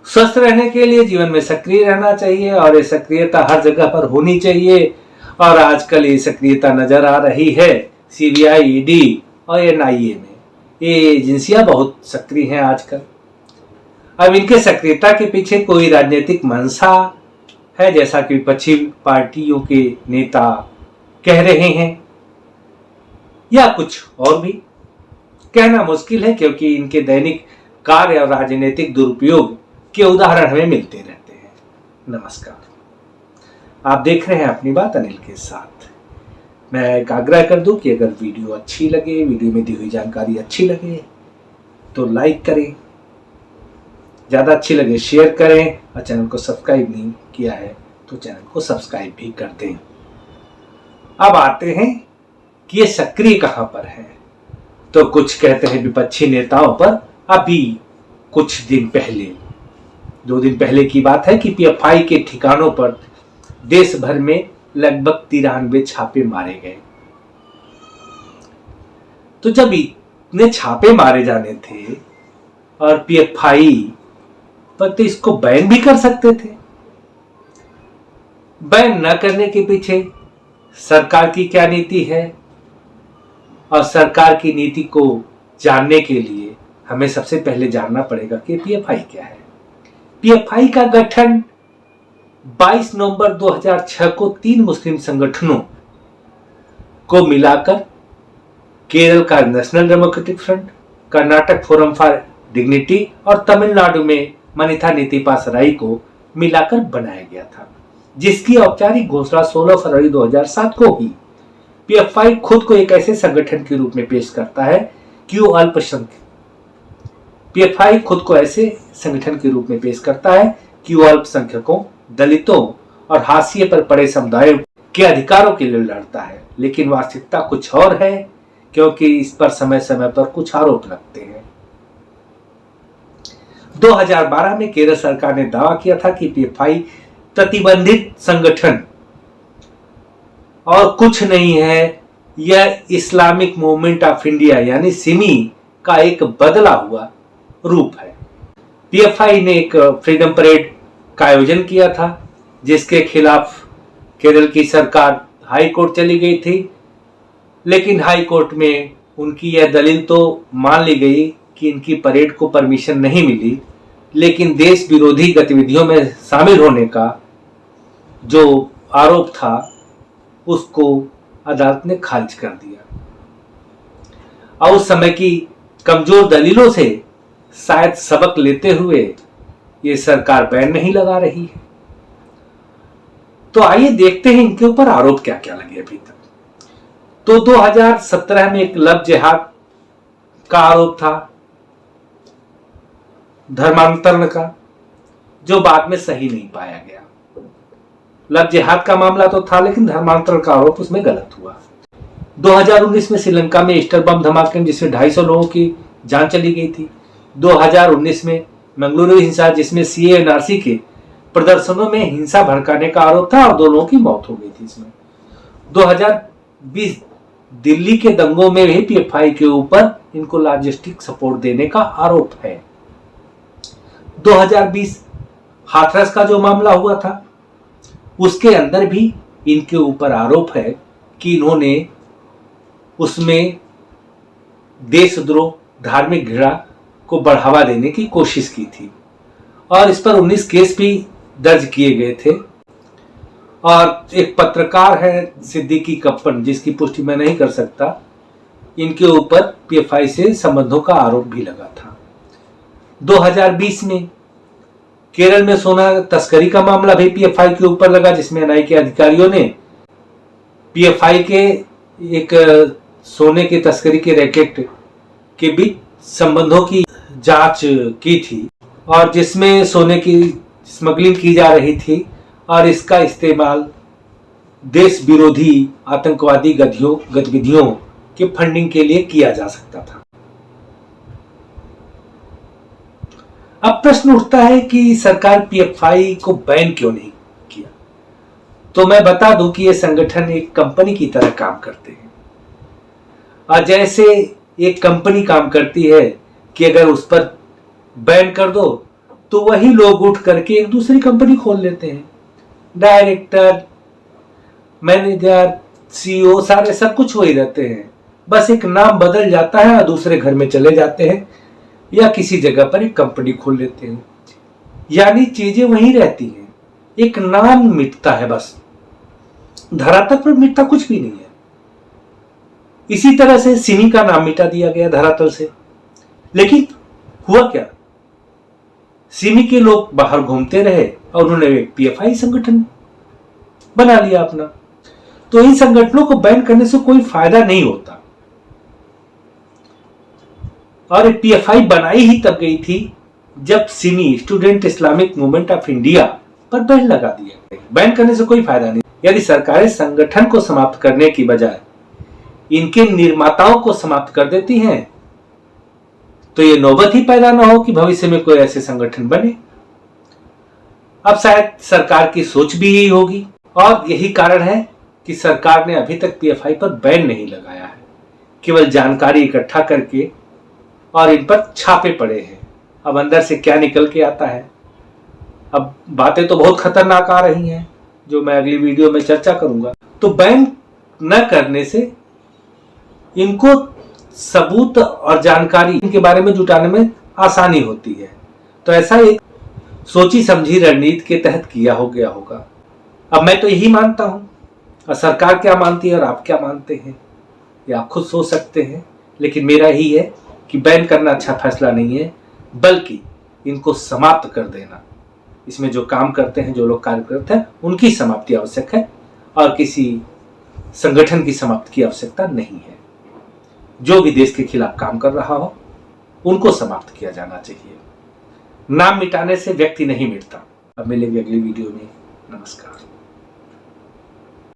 स्वस्थ रहने के लिए जीवन में सक्रिय रहना चाहिए और ये सक्रियता हर जगह पर होनी चाहिए। और आजकल ये सक्रियता नजर आ रही है सीबीआई, ईडी और एनआईए में। ये एजेंसियां बहुत सक्रिय हैं आजकल। अब इनके सक्रियता के पीछे कोई राजनीतिक मंशा है, जैसा कि विपक्षी पार्टियों के नेता कह रहे हैं, या कुछ और भी कहना मुश्किल है, क्योंकि इनके दैनिक कार्य और राजनीतिक दुरुपयोग के उदाहरण हमें मिलते रहते हैं। नमस्कार, आप देख रहे हैं अपनी बात अनिल के साथ। मैं एक आग्रह कर दूं कि अगर वीडियो अच्छी लगे, वीडियो में दी हुई जानकारी अच्छी लगे तो लाइक करें, ज़्यादा अच्छी लगे शेयर करें, और चैनल को सब्सक्राइब नहीं किया है तो चैनल को सब्सक्राइब भी कर दें। अब आते हैं कि ये सक्रिय कहां पर है। तो कुछ कहते हैं विपक्षी नेताओं पर। अभी कुछ दिन पहले, 2 दिन पहले की बात है कि पीएफआई के ठिकानों पर देश भर में लगभग 93 छापे मारे गए। तो जब इतने छापे मारे जाने थे और पीएफआई पर, तो इसको बैन भी कर सकते थे। बैन न करने के पीछे सरकार की क्या नीति है, और सरकार की नीति को जानने के लिए हमें सबसे पहले जानना पड़ेगा कि पीएफआई क्या है। पीएफआई का गठन 22 नवंबर 2006 को 3 मुस्लिम संगठनों को मिलाकर केरल का national democratic front, Karnataka forum for dignity और तमिलनाडु में मनिथा नीतिपा सराई को मिलाकर बनाया गया था, जिसकी औपचारिक घोषणा 16 फरवरी 2007 को हुई। पीएफआई खुद को एक ऐसे संगठन के रूप में पेश करता है कि वो पीएफआई खुद को ऐसे संगठन के रूप में पेश करता है कि वो अल्पसंख्यकों, दलितों और हाशिए पर पड़े समुदायों के अधिकारों के लिए लड़ता है। लेकिन वास्तविकता कुछ और है, क्योंकि इस पर समय समय पर कुछ आरोप लगते हैं। 2012 में केरल सरकार ने दावा किया था कि पीएफआई प्रतिबंधित संगठन और कुछ नहीं है, यह इस्लामिक मूवमेंट ऑफ इंडिया यानी सिमी का एक बदला हुआ रूप है। पीएफआई ने एक फ्रीडम परेड का आयोजन किया था, जिसके खिलाफ केरल की सरकार हाई कोर्ट चली गई थी। लेकिन हाई कोर्ट में उनकी यह दलील तो मान ली गई कि इनकी परेड को परमिशन नहीं मिली, लेकिन देश विरोधी गतिविधियों में शामिल होने का जो आरोप था उसको अदालत ने खारिज कर दिया। और उस समय की कमजोर दलीलों से शायद सबक लेते हुए ये सरकार बैन नहीं लगा रही है। तो आइए देखते हैं इनके ऊपर आरोप क्या क्या लगे अभी तक। तो 2017 में एक लव जिहाद का आरोप था, धर्मांतरण का, जो बाद में सही नहीं पाया गया। लव जिहाद का मामला तो था, लेकिन धर्मांतरण का आरोप उसमें गलत हुआ। 2019 में श्रीलंका में ईस्टर बम धमाके जिसमें 250 लोगों की जान चली गई थी। 2019 में मंगलुरु हिंसा, जिसमें सीए एनआरसी के प्रदर्शनों में हिंसा भड़काने का आरोप था और 2 लोगों की मौत हो गई थी इसमें। 2020 दिल्ली के दंगों में भी पीएफआई के ऊपर इनको लॉजिस्टिक सपोर्ट देने का आरोप है। 2020 हाथरस का जो मामला हुआ था, उसके अंदर भी इनके ऊपर आरोप है कि इन्होंने उसमें देशद्रोह, धार्मिक घृणा को बढ़ावा देने की कोशिश की थी, और इस पर 19 केस भी दर्ज किए गए थे। और एक पत्रकार है सिद्दीकी कप्पन, जिसकी पुष्टि मैं नहीं कर सकता, इनके ऊपर पीएफआई से संबंधों का आरोप भी लगा था। 2020 में केरल में सोना तस्करी का मामला भी पीएफआई के ऊपर लगा, जिसमें एनआई के अधिकारियों ने पीएफआई के एक सोने की तस्करी के रैकेट के बीच संबंधों की जांच की थी, और जिसमें सोने की स्मगलिंग की जा रही थी, और इसका इस्तेमाल देश विरोधी आतंकवादी गतिविधियों के फंडिंग के लिए किया जा सकता था। अब प्रश्न उठता है कि सरकार पीएफआई को बैन क्यों नहीं किया। तो मैं बता दूं कि ये संगठन एक कंपनी की तरह काम करते हैं, और जैसे एक कंपनी काम करती है कि अगर उस पर बैन कर दो तो वही लोग उठ करके एक दूसरी कंपनी खोल लेते हैं। डायरेक्टर, मैनेजर, सीईओ सारे सब कुछ वही रहते हैं, बस एक नाम बदल जाता है और दूसरे घर में चले जाते हैं या किसी जगह पर एक कंपनी खोल लेते हैं। यानी चीजें वही रहती हैं, एक नाम मिटता है बस, धरातल पर मिटता कुछ भी नहीं है। इसी तरह से सिमी का नाम मिटा दिया गया धरातल से, लेकिन हुआ क्या, सिमी के लोग बाहर घूमते रहे और उन्होंने एक पीएफआई संगठन बना लिया अपना। तो इन संगठनों को बैन करने से कोई फायदा नहीं होता, और पीएफआई बनाई ही तब गई थी जब Simi, student Islamic movement of India, पर बैन लगा दिया। बैन करने से कोई फायदा नहीं। यदि सरकारें संगठन को समाप्त करने की बजाय इनके निर्माताओं को समाप्त कर देती हैं तो ये नौबत ही पैदा ना हो कि भविष्य में कोई ऐसे संगठन बने। अब शायद सरकार की सोच भी यही होगी, और यही कारण है कि सरकार ने अभी तक पीएफआई पर बैन नहीं लगाया है, केवल जानकारी इकट्ठा करके और इन पर छापे पड़े हैं। अब अंदर से क्या निकल के आता है, अब बातें तो बहुत खतरनाक आ रही हैं जो मैं अगली वीडियो में चर्चा करूंगा। तो बैन न करने से इनको सबूत और जानकारी इनके बारे में जुटाने में आसानी होती है। तो ऐसा एक सोची समझी रणनीति के तहत किया हो गया होगा। अब मैं तो यही मानता हूं, और सरकार क्या मानती है और आप क्या मानते हैं ये आप खुद सोच सकते हैं। लेकिन मेरा यही है कि बैन करना अच्छा फैसला नहीं है, बल्कि इनको समाप्त कर देना। इसमें जो काम करते हैं, जो लोग कार्य करते हैं, उनकी समाप्ति आवश्यक है और किसी संगठन की समाप्ति की आवश्यकता नहीं है। जो भी देश के खिलाफ काम कर रहा हो उनको समाप्त किया जाना चाहिए। नाम मिटाने से व्यक्ति नहीं मिटता। अब मिलेंगे अगली वीडियो में। नमस्कार।